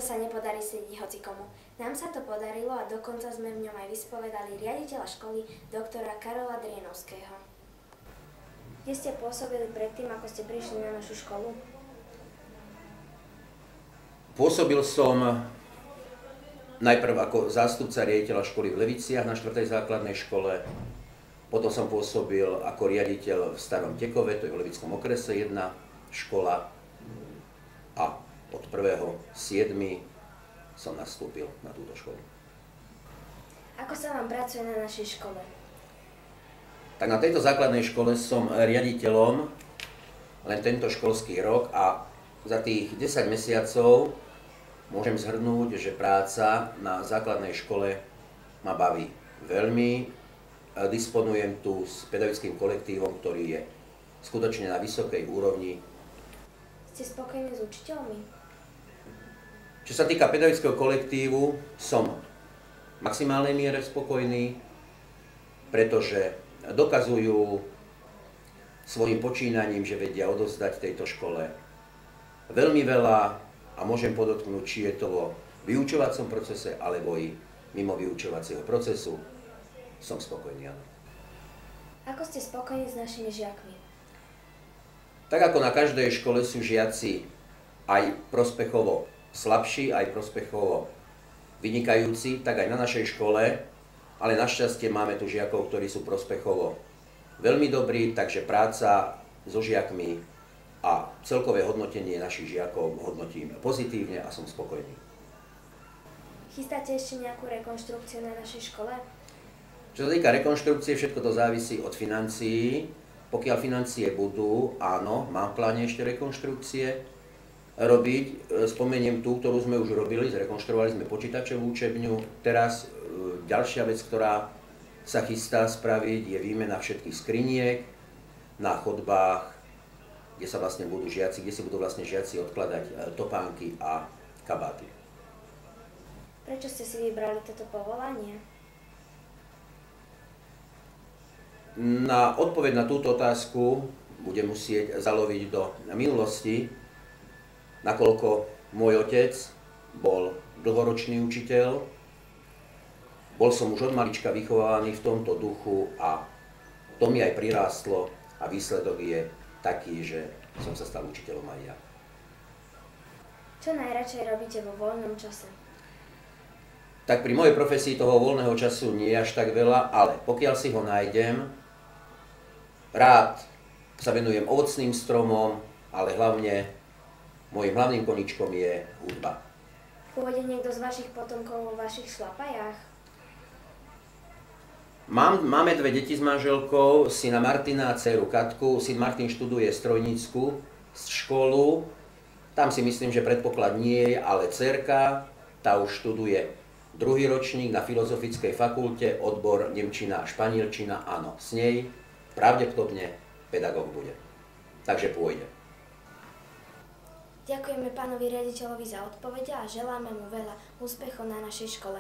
sa nepodarí sedieť hocikomu. Nám sa to podarilo a dokonca sme v ňom aj vyspovedali riaditeľa školy doktora Karola Drienovského. Kde ste pôsobili predtým, ako ste prišli na našu školu? Pôsobil som najprv ako zástupca riaditeľa školy v Leviciach na 4. základnej škole, potom som pôsobil ako riaditeľ v Starom Tekove, to je v Levickom okrese jedna škola, a od 1.7. som nastúpil na túto školu. Ako sa vám pracuje na našej škole? Tak na tejto základnej škole som riaditeľom len tento školský rok a za tých 10 mesiacov môžem zhrnúť, že práca na základnej škole ma baví veľmi. Disponujem tu s pedagogickým kolektívom, ktorý je skutočne na vysokej úrovni. Ste spokojní s učiteľmi? Čo sa týka pedagogického kolektívu, som v maximálnej miere spokojný, pretože dokazujú svojim počínaním, že vedia odovzdať tejto škole veľmi veľa a môžem podotknúť, či je to vo vyučovacom procese alebo i mimo vyučovacieho procesu. Som spokojný, áno. Ako ste spokojní s našimi žiakmi? Tak ako na každej škole sú žiaci aj prospechovo slabší, aj prospechovo vynikajúci, tak aj na našej škole, ale našťastie máme tu žiakov, ktorí sú prospechovo veľmi dobrí, takže práca so žiakmi a celkové hodnotenie našich žiakov hodnotím pozitívne a som spokojný. Chystáte ešte nejakú rekonštrukciu na našej škole? Čo sa týka rekonštrukcie, všetko to závisí od financií. Pokiaľ financie budú, áno, mám v pláne ešte rekonštrukcie robiť. Spomeniem tú, ktorú sme už robili, zrekonštruovali sme počítačovú učebňu. Teraz ďalšia vec, ktorá sa chystá spraviť, je výmena všetkých skriniek na chodbách, kde sa vlastne budú žiaci, kde si budú vlastne žiaci odkladať topánky a kabáty. Prečo ste si vybrali toto povolanie? Na odpoveď na túto otázku budem musieť zaloviť do minulosti, nakoľko môj otec bol dlhoročný učiteľ, bol som už od malička vychovávaný v tomto duchu a to mi aj prirástlo a výsledok je taký, že som sa stal učiteľom aj ja. Čo najradšej robíte vo voľnom čase? Tak pri mojej profesii toho voľného času nie je až tak veľa, ale pokiaľ si ho nájdem, rád sa venujem ovocným stromom, ale hlavne môjim hlavným koníčkom je hudba. Pôjde niekto z vašich potomkov vo vašich šlapajách? Máme dve deti s manželkou, syna Martina a dceru Katku. Syn Martin študuje strojnícku školu, tam si myslím, že predpoklad nie je, ale dcerka, tá už študuje druhý ročník na Filozofickej fakulte, odbor nemčina a španielčina, áno, s nej pravdepodobne pedagóg bude. Takže pôjde. Ďakujeme pánovi riaditeľovi za odpovede a želáme mu veľa úspechov na našej škole.